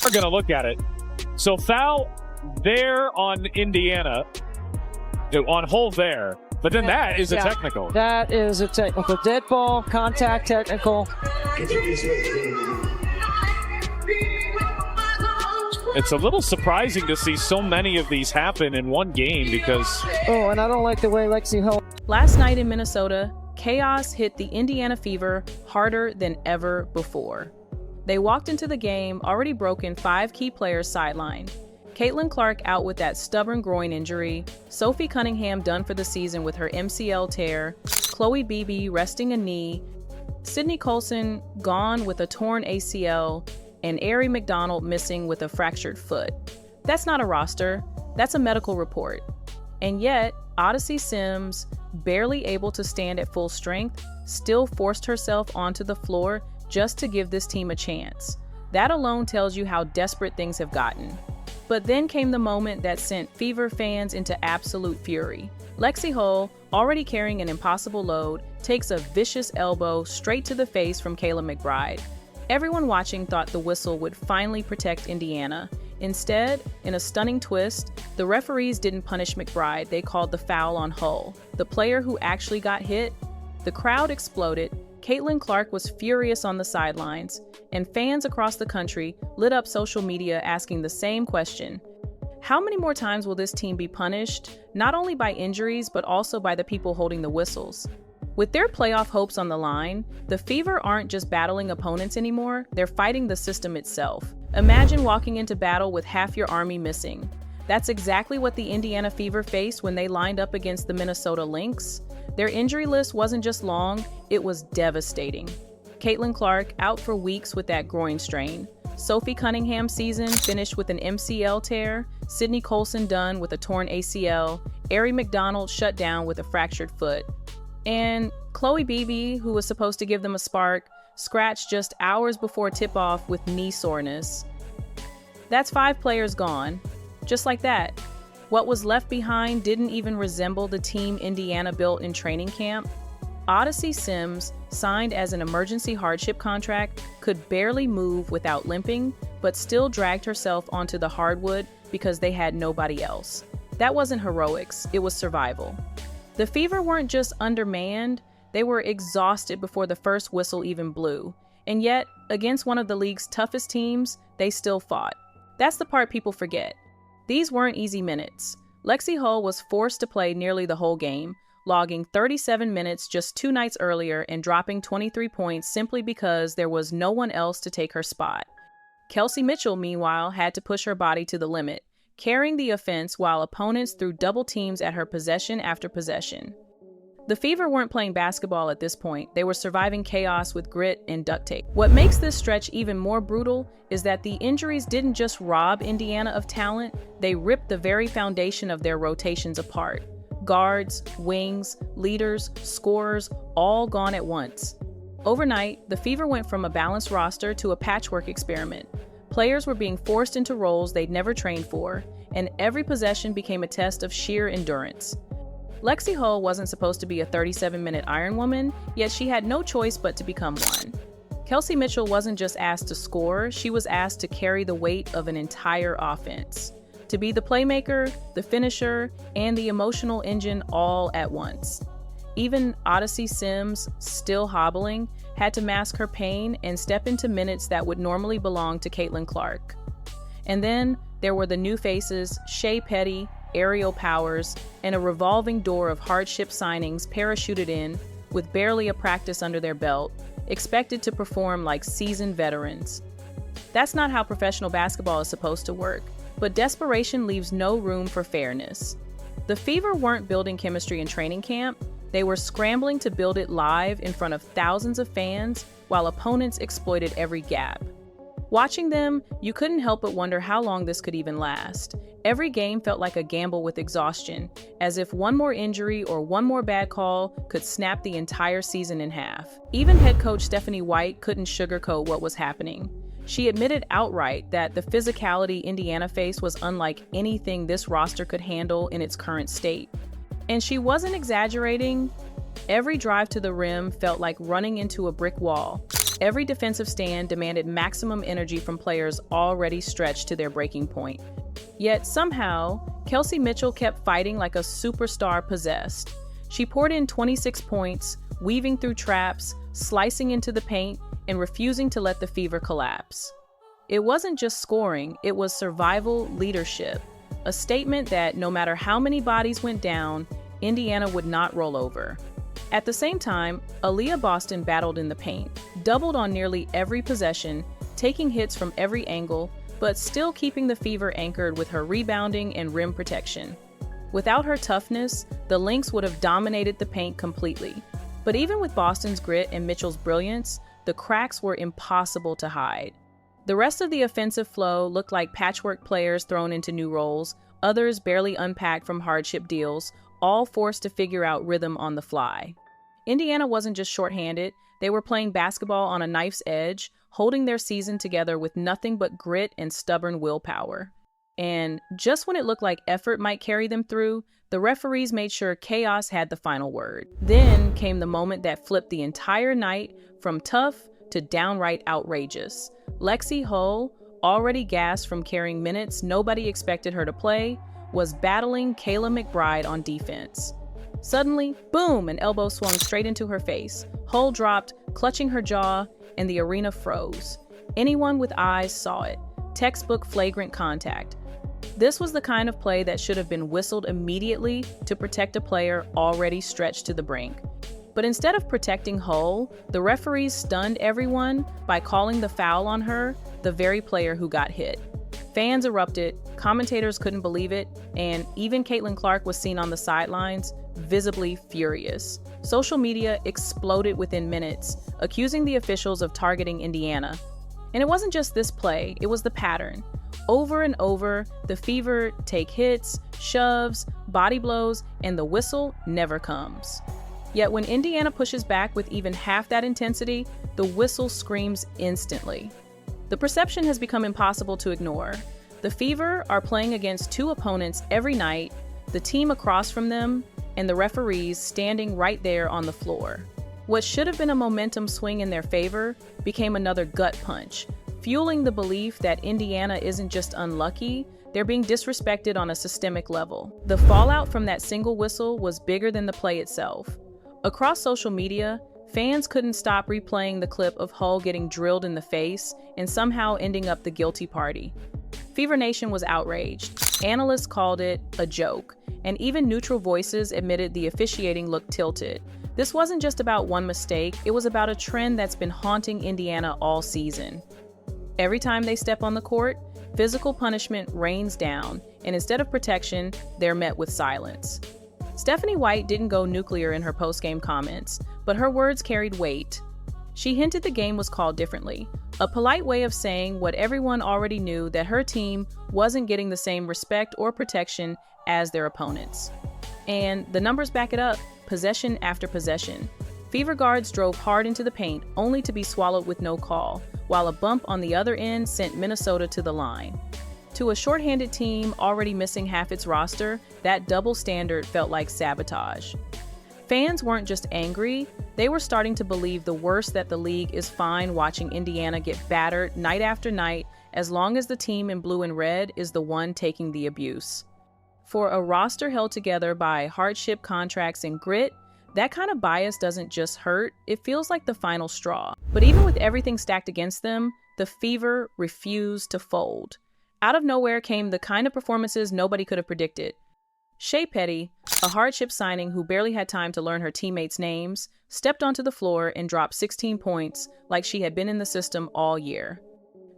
We're going to look at it. So foul there on Indiana, on Hull there. But then that is a technical. That is a technical. Dead ball, contact technical. It's a little surprising to see so many of these happen in one game because... Oh, and I don't like the way Lexie Hull... Last night in Minnesota, chaos hit the Indiana Fever harder than ever before. They walked into the game already broken 5 key players sidelined. Caitlin Clark out with that stubborn groin injury, Sophie Cunningham done for the season with her MCL tear, Chloe Beebe resting a knee, Sydney Colson gone with a torn ACL, and Aari McDonald missing with a fractured foot. That's not a roster, that's a medical report. And yet, Odyssey Sims, barely able to stand at full strength, still forced herself onto the floor just to give this team a chance. That alone tells you how desperate things have gotten. But then came the moment that sent Fever fans into absolute fury. Lexie Hull, already carrying an impossible load, takes a vicious elbow straight to the face from Kayla McBride. Everyone watching thought the whistle would finally protect Indiana. Instead, in a stunning twist, the referees didn't punish McBride, they called the foul on Hull, the player who actually got hit. The crowd exploded, Caitlin Clark was furious on the sidelines, and fans across the country lit up social media asking the same question. How many more times will this team be punished, not only by injuries, but also by the people holding the whistles? With their playoff hopes on the line, the Fever aren't just battling opponents anymore, they're fighting the system itself. Imagine walking into battle with half your army missing. That's exactly what the Indiana Fever faced when they lined up against the Minnesota Lynx. Their injury list wasn't just long, it was devastating. Caitlin Clark out for weeks with that groin strain. Sophie Cunningham's season finished with an MCL tear, Sydney Colson done with a torn ACL, Aari McDonald shut down with a fractured foot. And Chloe Beebe, who was supposed to give them a spark, scratched just hours before tip-off with knee soreness. That's 5 players gone, just like that. What was left behind didn't even resemble the team Indiana built in training camp. Odyssey Sims, signed as an emergency hardship contract, could barely move without limping, but still dragged herself onto the hardwood because they had nobody else. That wasn't heroics, it was survival. The Fever weren't just undermanned, they were exhausted before the first whistle even blew. And yet, against one of the league's toughest teams, they still fought. That's the part people forget. These weren't easy minutes. Lexie Hull was forced to play nearly the whole game, logging 37 minutes just 2 nights earlier and dropping 23 points simply because there was no one else to take her spot. Kelsey Mitchell, meanwhile, had to push her body to the limit, carrying the offense while opponents threw double teams at her possession after possession. The Fever weren't playing basketball at this point, they were surviving chaos with grit and duct tape. What makes this stretch even more brutal is that the injuries didn't just rob Indiana of talent, they ripped the very foundation of their rotations apart. Guards, wings, leaders, scorers, all gone at once. Overnight, the Fever went from a balanced roster to a patchwork experiment. Players were being forced into roles they'd never trained for, and every possession became a test of sheer endurance. Lexie Hull wasn't supposed to be a 37-minute Iron Woman, yet she had no choice but to become one. Kelsey Mitchell wasn't just asked to score, she was asked to carry the weight of an entire offense. To be the playmaker, the finisher, and the emotional engine all at once. Even Odyssey Sims, still hobbling, had to mask her pain and step into minutes that would normally belong to Caitlin Clark. And then there were the new faces, Shea Petty, Aerial Powers, and a revolving door of hardship signings parachuted in with barely a practice under their belt, expected to perform like seasoned veterans. That's not how professional basketball is supposed to work. But desperation leaves no room for fairness. The Fever weren't building chemistry in training camp, they were scrambling to build it live in front of thousands of fans while opponents exploited every gap. Watching them, you couldn't help but wonder how long this could even last. Every game felt like a gamble with exhaustion, as if one more injury or one more bad call could snap the entire season in half. Even head coach Stephanie White couldn't sugarcoat what was happening. She admitted outright that the physicality Indiana faced was unlike anything this roster could handle in its current state. And she wasn't exaggerating. Every drive to the rim felt like running into a brick wall. Every defensive stand demanded maximum energy from players already stretched to their breaking point. Yet somehow, Kelsey Mitchell kept fighting like a superstar possessed. She poured in 26 points, weaving through traps, slicing into the paint, and refusing to let the Fever collapse. It wasn't just scoring, it was survival leadership, a statement that no matter how many bodies went down, Indiana would not roll over. At the same time, Aaliyah Boston battled in the paint, doubled on nearly every possession, taking hits from every angle, but still keeping the Fever anchored with her rebounding and rim protection. Without her toughness, the Lynx would have dominated the paint completely. But even with Boston's grit and Mitchell's brilliance, the cracks were impossible to hide. The rest of the offensive flow looked like patchwork players thrown into new roles, others barely unpacked from hardship deals, all forced to figure out rhythm on the fly. Indiana wasn't just shorthanded, they were playing basketball on a knife's edge, holding their season together with nothing but grit and stubborn willpower. And just when it looked like effort might carry them through, the referees made sure chaos had the final word. Then came the moment that flipped the entire night from tough to downright outrageous. Lexie Hull, already gassed from carrying minutes nobody expected her to play, was battling Kayla McBride on defense. Suddenly, boom, an elbow swung straight into her face. Hull dropped, clutching her jaw, and the arena froze. Anyone with eyes saw it. Textbook flagrant contact. This was the kind of play that should have been whistled immediately to protect a player already stretched to the brink. But instead of protecting Hull, the referees stunned everyone by calling the foul on her, the very player who got hit. Fans erupted, commentators couldn't believe it, and even Caitlin Clark was seen on the sidelines, visibly furious. Social media exploded within minutes, accusing the officials of targeting Indiana. And it wasn't just this play, it was the pattern. Over and over, the Fever take hits, shoves, body blows, and the whistle never comes. Yet when Indiana pushes back with even half that intensity, the whistle screams instantly. The perception has become impossible to ignore. The Fever are playing against two opponents every night, the team across from them, and the referees standing right there on the floor. What should have been a momentum swing in their favor became another gut punch, fueling the belief that Indiana isn't just unlucky, they're being disrespected on a systemic level. The fallout from that single whistle was bigger than the play itself. Across social media, fans couldn't stop replaying the clip of Hull getting drilled in the face and somehow ending up the guilty party. Fever Nation was outraged. Analysts called it a joke, and even neutral voices admitted the officiating looked tilted. This wasn't just about one mistake, it was about a trend that's been haunting Indiana all season. Every time they step on the court, physical punishment rains down, and instead of protection, they're met with silence. Stephanie White didn't go nuclear in her post-game comments, but her words carried weight. She hinted the game was called differently, a polite way of saying what everyone already knew, that her team wasn't getting the same respect or protection as their opponents. And the numbers back it up, possession after possession. Fever guards drove hard into the paint, only to be swallowed with no call, while a bump on the other end sent Minnesota to the line. To a shorthanded team already missing half its roster, that double standard felt like sabotage. Fans weren't just angry, they were starting to believe the worst, that the league is fine watching Indiana get battered night after night as long as the team in blue and red is the one taking the abuse. For a roster held together by hardship contracts and grit, that kind of bias doesn't just hurt, it feels like the final straw. But even with everything stacked against them, the Fever refused to fold. Out of nowhere came the kind of performances nobody could have predicted. Shea Petty, a hardship signing who barely had time to learn her teammates' names, stepped onto the floor and dropped 16 points like she had been in the system all year.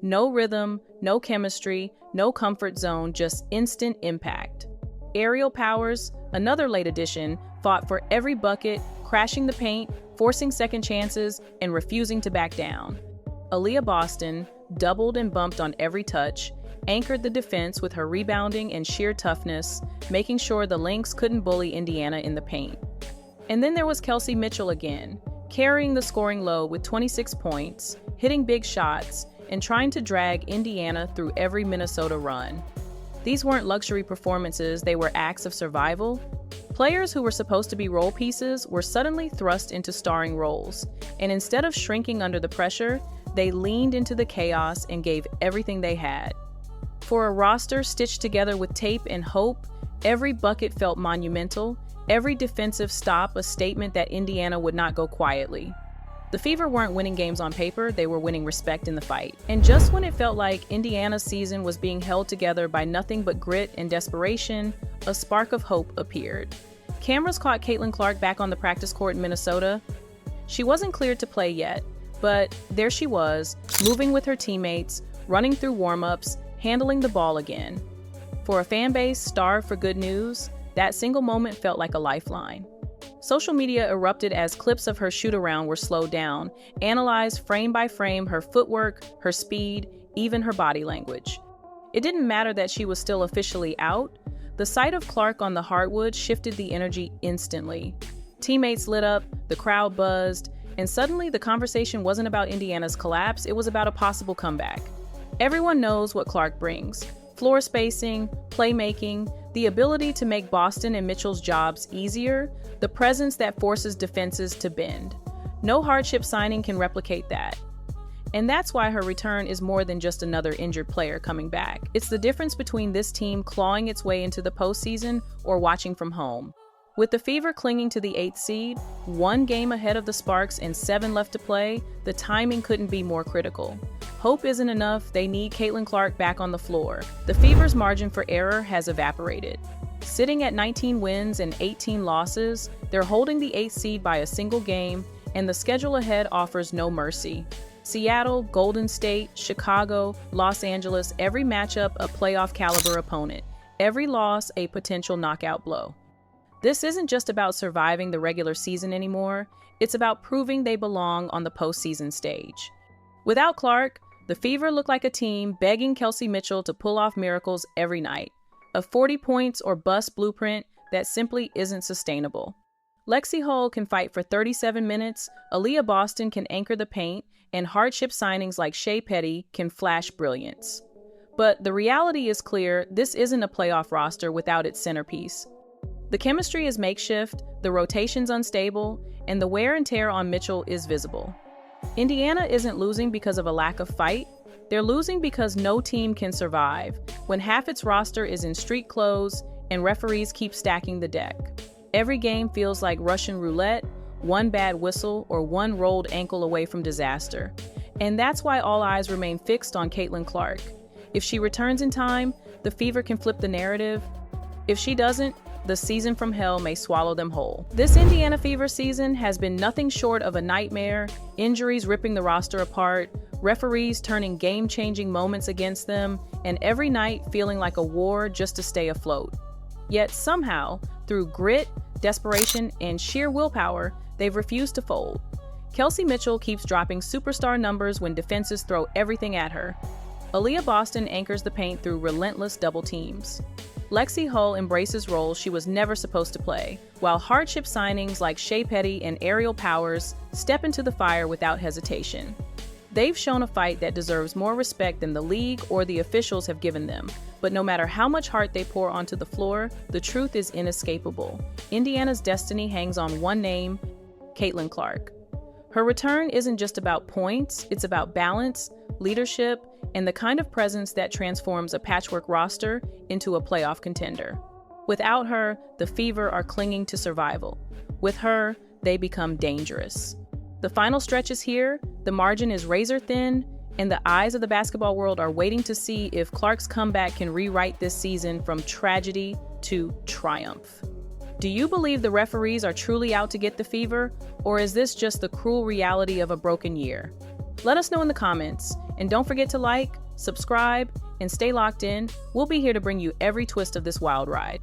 No rhythm, no chemistry, no comfort zone, just instant impact. Aerial Powers, another late addition, fought for every bucket, crashing the paint, forcing second chances, and refusing to back down. Aaliyah Boston doubled and bumped on every touch, anchored the defense with her rebounding and sheer toughness, making sure the Lynx couldn't bully Indiana in the paint. And then there was Kelsey Mitchell again, carrying the scoring load with 26 points, hitting big shots, and trying to drag Indiana through every Minnesota run. These weren't luxury performances, they were acts of survival. Players who were supposed to be role pieces were suddenly thrust into starring roles, and instead of shrinking under the pressure, they leaned into the chaos and gave everything they had. For a roster stitched together with tape and hope, every bucket felt monumental, every defensive stop a statement that Indiana would not go quietly. The Fever weren't winning games on paper, they were winning respect in the fight. And just when it felt like Indiana's season was being held together by nothing but grit and desperation, a spark of hope appeared. Cameras caught Caitlin Clark back on the practice court in Minnesota. She wasn't cleared to play yet, but there she was, moving with her teammates, running through warm-ups, handling the ball again. For a fan base starved for good news, that single moment felt like a lifeline. Social media erupted as clips of her shoot-around were slowed down, analyzed frame by frame her footwork, her speed, even her body language. It didn't matter that she was still officially out. The sight of Clark on the hardwood shifted the energy instantly. Teammates lit up, the crowd buzzed, and suddenly the conversation wasn't about Indiana's collapse, it was about a possible comeback. Everyone knows what Clark brings: floor spacing, playmaking, the ability to make Boston and Mitchell's jobs easier, the presence that forces defenses to bend. No hardship signing can replicate that. And that's why her return is more than just another injured player coming back. It's the difference between this team clawing its way into the postseason or watching from home. With the Fever clinging to the 8th seed, 1 game ahead of the Sparks and 7 left to play, the timing couldn't be more critical. Hope isn't enough, they need Caitlin Clark back on the floor. The Fever's margin for error has evaporated. Sitting at 19 wins and 18 losses, they're holding the 8th seed by a single game, and the schedule ahead offers no mercy. Seattle, Golden State, Chicago, Los Angeles, every matchup a playoff caliber opponent. Every loss a potential knockout blow. This isn't just about surviving the regular season anymore, it's about proving they belong on the postseason stage. Without Clark, the Fever look like a team begging Kelsey Mitchell to pull off miracles every night. A 40 points or bust blueprint that simply isn't sustainable. Lexie Hull can fight for 37 minutes, Aaliyah Boston can anchor the paint, and hardship signings like Shea Petty can flash brilliance. But the reality is clear, this isn't a playoff roster without its centerpiece. The chemistry is makeshift, the rotation's unstable, and the wear and tear on Mitchell is visible. Indiana isn't losing because of a lack of fight, they're losing because no team can survive when half its roster is in street clothes and referees keep stacking the deck. Every game feels like Russian roulette, one bad whistle or one rolled ankle away from disaster. And that's why all eyes remain fixed on Caitlin Clark. If she returns in time, the Fever can flip the narrative. If she doesn't, the season from hell may swallow them whole. This Indiana Fever season has been nothing short of a nightmare, injuries ripping the roster apart, referees turning game-changing moments against them, and every night feeling like a war just to stay afloat. Yet somehow, through grit, desperation, and sheer willpower, they've refused to fold. Kelsey Mitchell keeps dropping superstar numbers when defenses throw everything at her. Aaliyah Boston anchors the paint through relentless double teams. Lexie Hull embraces roles she was never supposed to play, while hardship signings like Shea Petty and Aerial Powers step into the fire without hesitation. They've shown a fight that deserves more respect than the league or the officials have given them, but no matter how much heart they pour onto the floor, the truth is inescapable. Indiana's destiny hangs on one name: Caitlin Clark. Her return isn't just about points, it's about balance, leadership, and the kind of presence that transforms a patchwork roster into a playoff contender. Without her, the Fever are clinging to survival. With her, they become dangerous. The final stretch is here, the margin is razor thin, and the eyes of the basketball world are waiting to see if Clark's comeback can rewrite this season from tragedy to triumph. Do you believe the referees are truly out to get the Fever, or is this just the cruel reality of a broken year? Let us know in the comments, and don't forget to like, subscribe, and stay locked in. We'll be here to bring you every twist of this wild ride.